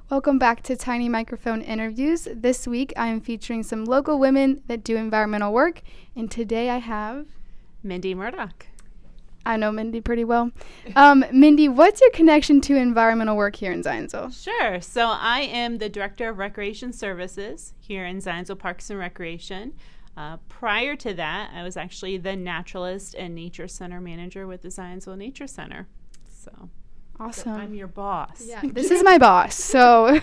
Welcome back to Tiny Microphone Interviews. This week I am featuring some local women that do environmental work, and today I have Mindy Murdock. I know Mindy pretty well. Mindy, what's your connection to environmental work here in Zionsville? Sure. So I am the Director of Recreation Services here in Zionsville Parks and Recreation. Prior to that, I was actually the Naturalist and Nature Center Manager with the Zionsville Nature Center. So Awesome. I'm your boss. Yeah, this is my boss. So,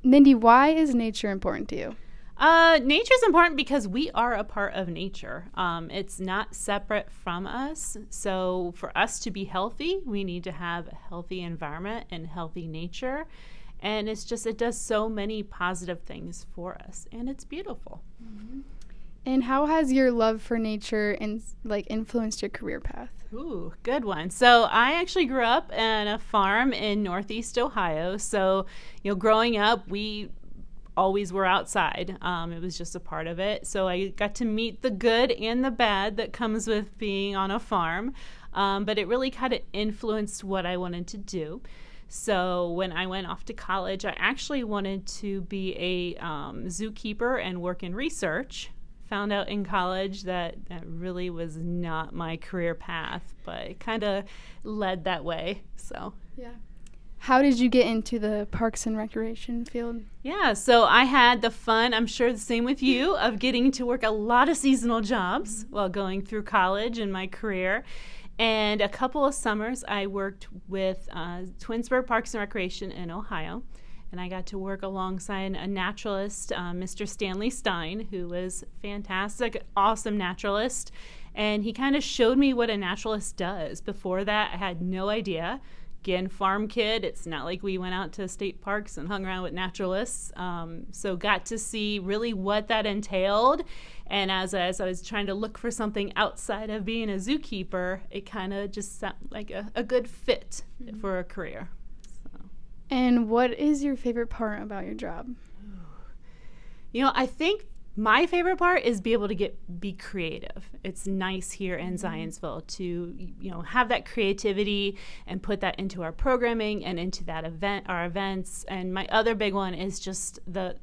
Mindy, why is nature important to you? Nature is important because we are a part of nature. It's not separate from us. So for us to be healthy, we need to have a healthy environment and healthy nature. And it does so many positive things for us, and it's beautiful. Mm-hmm. And how has your love for nature influenced your career path? Ooh, good one. So I actually grew up on a farm in Northeast Ohio. So, growing up, we always were outside. It was just a part of it. So I got to meet the good and the bad that comes with being on a farm. But it really kind of influenced what I wanted to do. So when I went off to college, I actually wanted to be a zookeeper and work in research. Found out in college that really was not my career path, but it kind of led that way. So yeah. How did you get into the parks and recreation field? Yeah, so I had the fun, I'm sure the same with you, of getting to work a lot of seasonal jobs while going through college and my career. And a couple of summers I worked with Twinsburg Parks and Recreation in Ohio. And I got to work alongside a naturalist, Mr. Stanley Stein, who was fantastic, awesome naturalist. And he kind of showed me what a naturalist does. Before that, I had no idea. Again, farm kid, it's not like we went out to state parks and hung around with naturalists. So got to see really what that entailed. And as I was trying to look for something outside of being a zookeeper, it kind of just sounded like a good fit for a career. And what is your favorite part about your job? I think my favorite part is be able to be creative. It's nice here in Zionsville to, have that creativity and put that into our programming and into our events. And my other big one is just the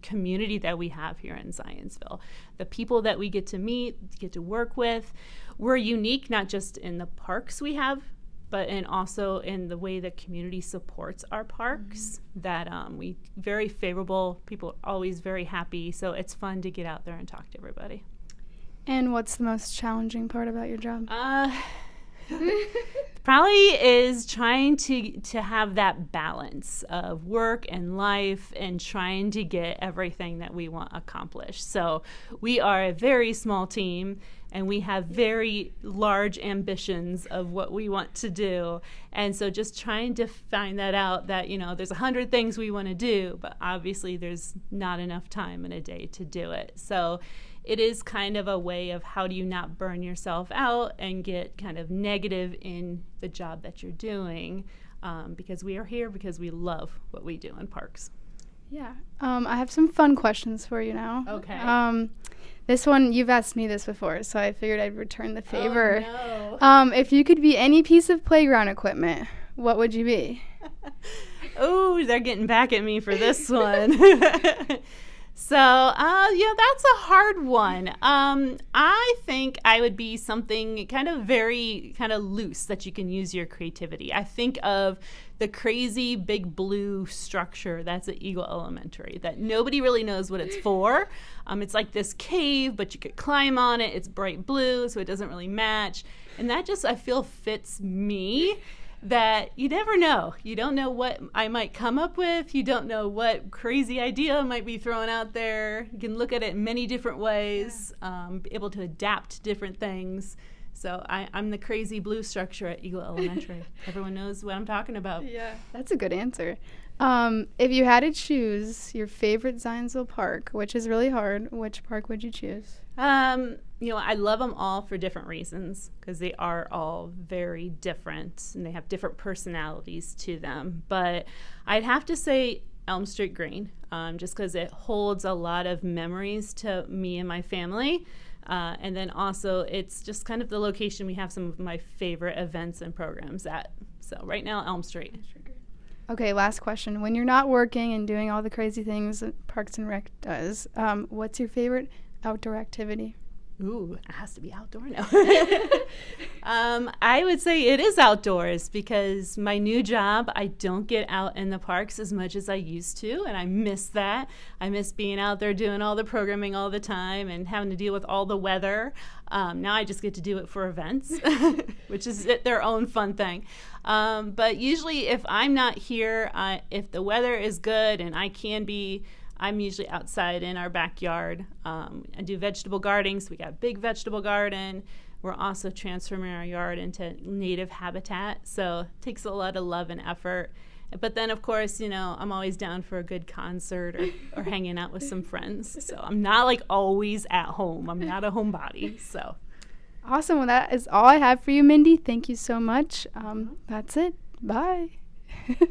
community that we have here in Zionsville. The people that we get to meet, get to work with. We're unique, not just in the parks we have, but also in the way the community supports our parks, that we very favorable, people are always very happy, so it's fun to get out there and talk to everybody. And what's the most challenging part about your job? Probably is trying to have that balance of work and life and trying to get everything that we want accomplished. So we are a very small team, and we have very large ambitions of what we want to do. And so just trying to find that out, that, there's 100 things we want to do, but obviously there's not enough time in a day to do it. So it is kind of a way of how do you not burn yourself out and get kind of negative in the job that you're doing, because we are here because we love what we do in parks. Yeah. I have some fun questions for you now. Okay. This one, you've asked me this before, so I figured I'd return the favor. Oh, no. If you could be any piece of playground equipment, what would you be? Oh, they're getting back at me for this one. So, that's a hard one. I think I would be something kind of very kind of loose that you can use your creativity. I think of the crazy big blue structure that's at Eagle Elementary that nobody really knows what it's for. It's like this cave, but you could climb on it. It's bright blue, so it doesn't really match. And that just, I feel, fits me. That you never know. You don't know what I might come up with. You don't know what crazy idea might be thrown out there. You can look at it in many different ways, be able to adapt to different things. So I'm the crazy blue structure at Eagle Elementary. Everyone knows what I'm talking about. Yeah, that's a good answer. If you had to choose your favorite Zionsville park, which is really hard, which park would you choose? I love them all for different reasons because they are all very different and they have different personalities to them. But I'd have to say Elm Street Green, just because it holds a lot of memories to me and my family. And then also it's just kind of the location we have some of my favorite events and programs at. So right now, Elm Street. Okay, last question. When you're not working and doing all the crazy things that Parks and Rec does, what's your favorite outdoor activity? Ooh, it has to be outdoor now. I would say it is outdoors because my new job, I don't get out in the parks as much as I used to, and I miss that. I miss being out there doing all the programming all the time and having to deal with all the weather. Now I just get to do it for events, which is their own fun thing. But usually if I'm not here, if the weather is good and I'm usually outside in our backyard. I do vegetable gardening, so we got a big vegetable garden. We're also transforming our yard into native habitat, so it takes a lot of love and effort. But then, of course, I'm always down for a good concert or hanging out with some friends. So I'm not like always at home. I'm not a homebody. So Awesome. Well, that is all I have for you, Mindy. Thank you so much. That's it. Bye.